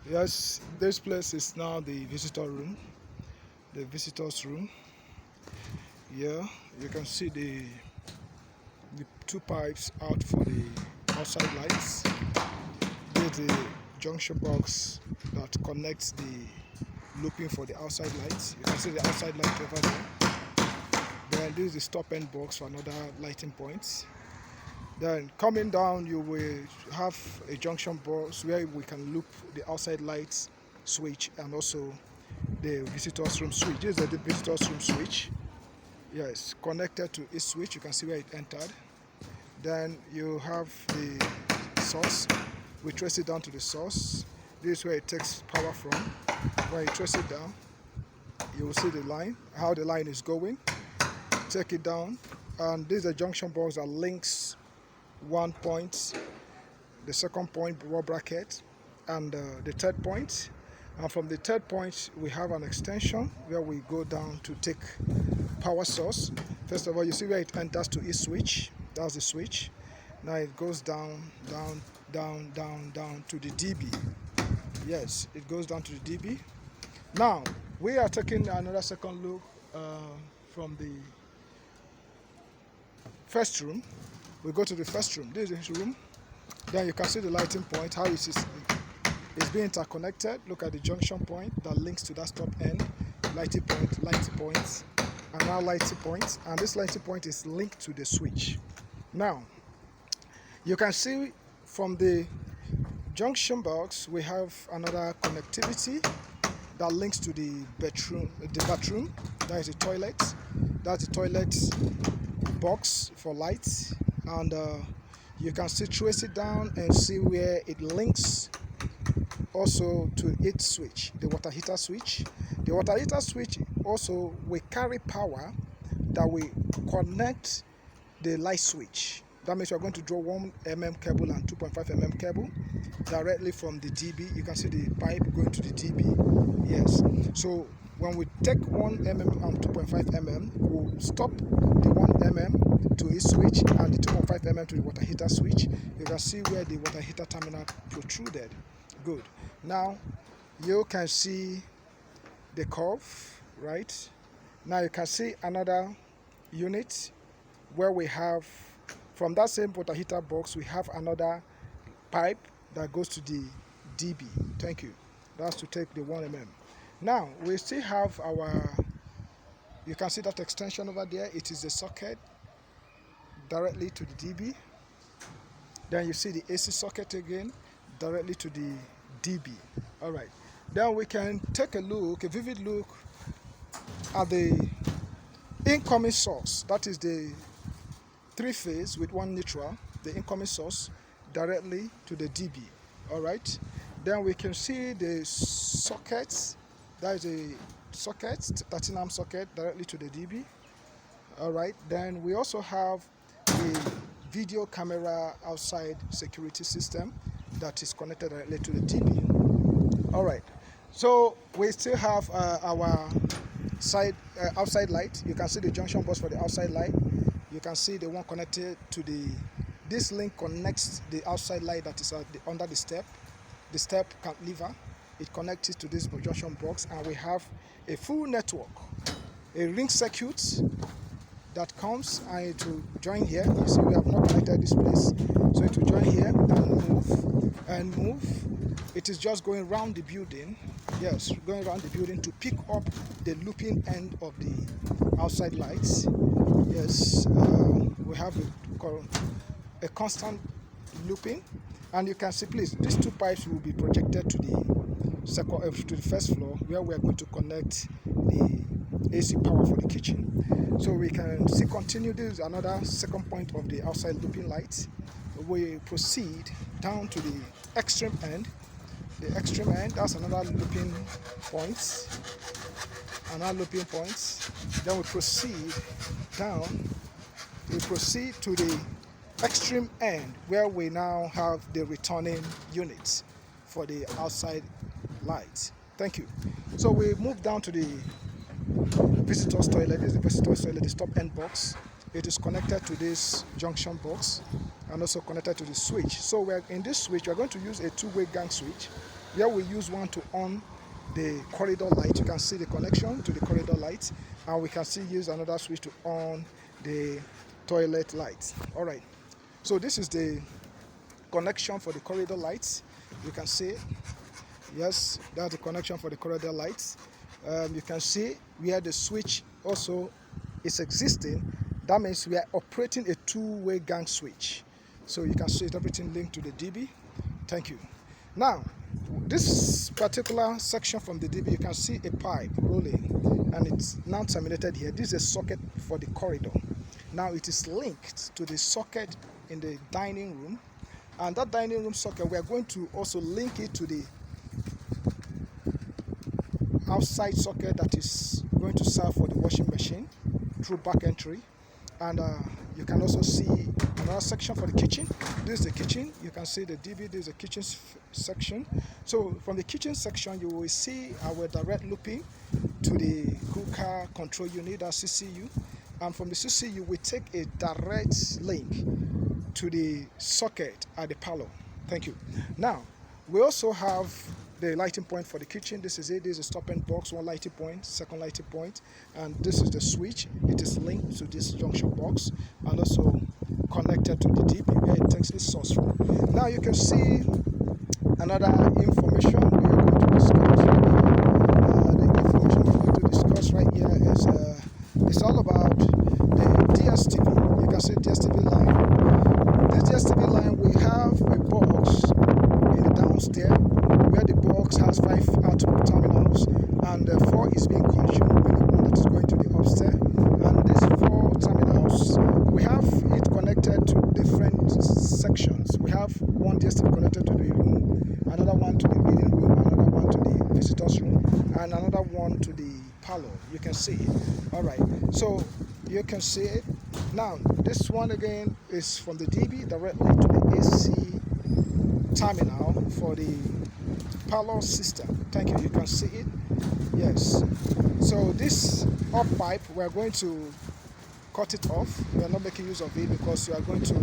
Yes, this place is now the visitor room, the visitors room. Yeah, you can see the two pipes out for the outside lights. There's the junction box that connects the looping for the outside lights. You can see the outside light over there. Then this is the stop end box for another lighting point. Then coming down, you will have a junction box where we can loop the outside lights switch and also the visitors room switch. This is the visitors room switch. Yes, connected to a switch. You can see where it entered. Then you have the source. We trace it down to the source. This is where it takes power from. When you trace it down, you will see the line, how the line is going. Take it down, and this is a junction box that links one point, the second point wall bracket, and the third point. And from the third point, we have an extension where we go down to take power source. First of all, you see where it enters to each switch. That's the switch. Now it goes down, down, down, down, down to the DB. Yes, it goes down to the DB. Now, we are taking another second look from the first room. We go to the first room. This is the room. Then you can see the lighting point, how it's being interconnected. Look at the junction point that links to that stop end. Lighting point, and now lighting point. And this lighting point is linked to the switch. Now, you can see from the junction box, we have another connectivity that links to the bathroom. That is the toilet. That's the toilet box for lights, and you can see trace it down and see where it links also to its switch, the water heater switch. The water heater switch also will carry power that will connect the light switch. That means we're going to draw 1 mm cable and 2.5 mm cable directly from the DB. You can see the pipe going to the DB. Yes. So when we take 1 mm and 2.5 mm, we'll stop the 1 mm to each switch and the 2.5 mm to the water heater switch. You can see where the water heater terminal protruded. Good. Now you can see the curve, right? Now you can see another unit where we have, from that same water heater box, we have another pipe that goes to the DB. Thank you. That's to take the 1 mm. Now we still have you can see that extension over there. It is a socket directly to the DB. Then you see the AC socket again directly to the DB. All right. Then we can take a vivid look at the incoming source. That is the 3-phase with 1 neutral, the incoming source directly to the DB. All right. Then we can see the sockets. That is a socket, 13-amp socket directly to the DB. All right. Then we also have the video camera outside security system that is connected directly to the DB. All right. So we still have our outside light. You can see the junction box for the outside light. You can see the one connected to this link connects the outside light that is under the step lever. It connects it to this junction box, and we have a full network, a ring circuit that comes, and it will join here. You see we have not connected this place, so it will join here and move. It is just going around the building. Yes, going around the building to pick up the looping end of the outside lights. Yes, we have a constant looping, and you can see, please, these two pipes will be projected to the first floor, where we are going to connect the AC power for the kitchen. So we can see continue. This is another second point of the outside looping light. We proceed down to the extreme end. The extreme end, that's another looping point. Then we proceed down. We proceed to the extreme end, where we now have the returning units for the outside lights. Thank you. So we move down to the visitor's toilet. This is the visitor's toilet, the stop end box. It is connected to this junction box and also connected to the switch. So we're in this switch, we're going to use a 2-way gang switch. Here we use one to on the corridor light. You can see the connection to the corridor light, and we can still use another switch to on the toilet light. All right, so this is the connection for the corridor lights. You can see it. Yes, that's the connection for the corridor lights. You can see where the switch also is existing. That means we are operating a two-way gang switch. So you can see it, everything linked to the DB. Thank you. Now, this particular section from the DB, you can see a pipe rolling, and it's now terminated here. This is a socket for the corridor. Now it is linked to the socket in the dining room, and that dining room socket, we are going to also link it to the outside socket that is going to serve for the washing machine through back entry. And you can also see another section for the kitchen. This is the kitchen. You can see the DB. This is the kitchen section. So from the kitchen section, you will see our direct looping to the cooker control unit, that's CCU. And from the CCU, we take a direct link to the socket at the parlor. Thank you. Now, we also have the lighting point for the kitchen. This is it. This is a stop and box, one lighting point, second lighting point, and this is the switch. It is linked to this junction box and also connected to the DP where it takes its source from. Now you can see another information we are going to discuss. The information we're going to discuss right here is it's all about the DSTV. You can see DSTV line. This DSTV line, we have a box in the downstairs where the box has 5 output terminals, and 4 is being consumed with the one that is going to the upstairs. And these 4 terminals, we have it connected to different sections. We have one DSTV connected to the room, another one to the reading room, another one to the visitors room, and another one to the parlor. You can see it. All right, so you can see it. Now, this one again is from the DB directly to the AC terminal for the parlor system. Thank you. You can see it. Yes. So this up pipe, we are going to cut it off. We are not making use of it because you are going to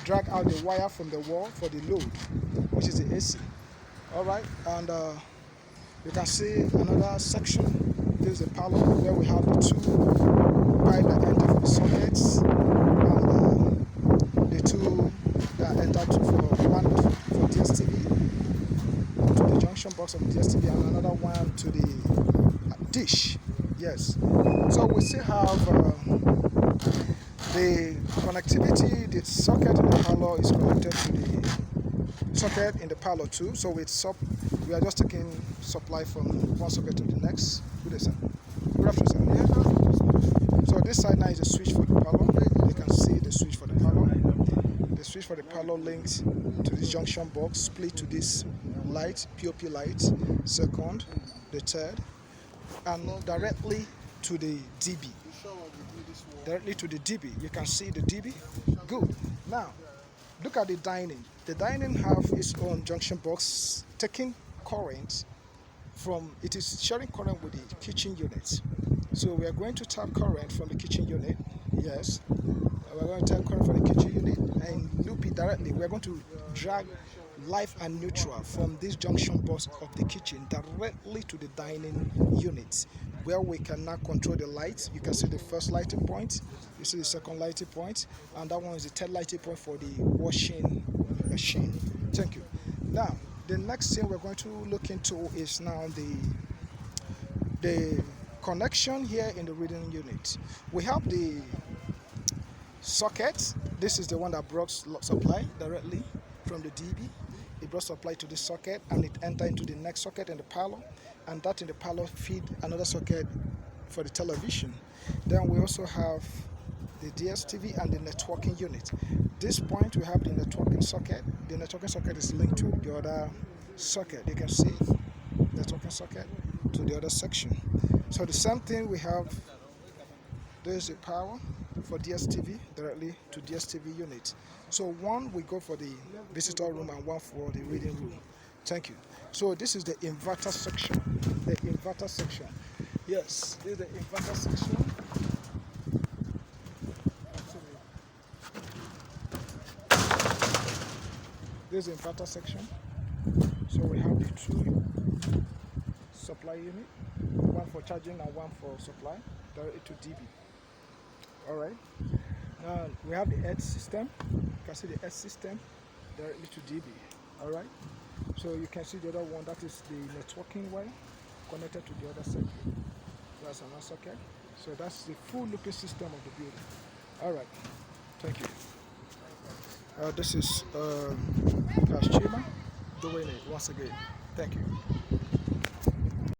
drag out the wire from the wall for the load, which is the AC. All right. And you can see another section. This is the parlor where we have the 2 pipes that enter for the sockets, and the 2 that enter for one for DSTV to the junction box of the DSTV, and another one to the dish. Yes. So we still have the connectivity. The socket in the parlor is connected to the socket in the parlor too. So we are just taking supply from one socket to the next. Good afternoon. Good afternoon, sir. So this side now is a switch for the parlor. You can see the switch for the parlor. The switch for the parlor links to this junction box, split to this light, POP light, second, the third, and directly to the DB. Directly to the DB. You can see the DB. Good. Now, look at the dining. The dining have its own junction box taking current from, it is sharing current with the kitchen unit. So we are going to tap current from the kitchen unit. Yes. We're going to tap current from the kitchen unit and loop it directly. We're going to drag live and neutral from this junction box of the kitchen directly to the dining unit, where we can now control the lights. You can see the first lighting point, you see the second lighting point, and that one is the third lighting point for the washing machine. Thank you. Now, the next thing we're going to look into is now the connection here in the reading unit. We have the socket. This is the one that brought supply directly from the DB. It brought supply to this socket, and it entered into the next socket in the parlor, and that in the parlor feed another socket for the television. Then we also have the DSTV and the networking unit. This point we have the networking socket. The networking socket is linked to the other socket. You can see networking socket to the other section. So the same thing we have. There's the power for DSTV directly to DSTV unit. So one we go for the visitor room and one for the reading room. Thank you. So this is the inverter section. The inverter section. Yes, this is the inverter section. This is the inverter section. So we have the two supply unit, one for charging and one for supply, directly to DB. Alright, now we have the edge system. You can see the edge system directly to DB. Alright, so you can see the other one, that is the networking wire connected to the other circuit. That's another socket. So that's the full looping system of the building. Alright, thank you. This is Kashima doing it once again. Thank you.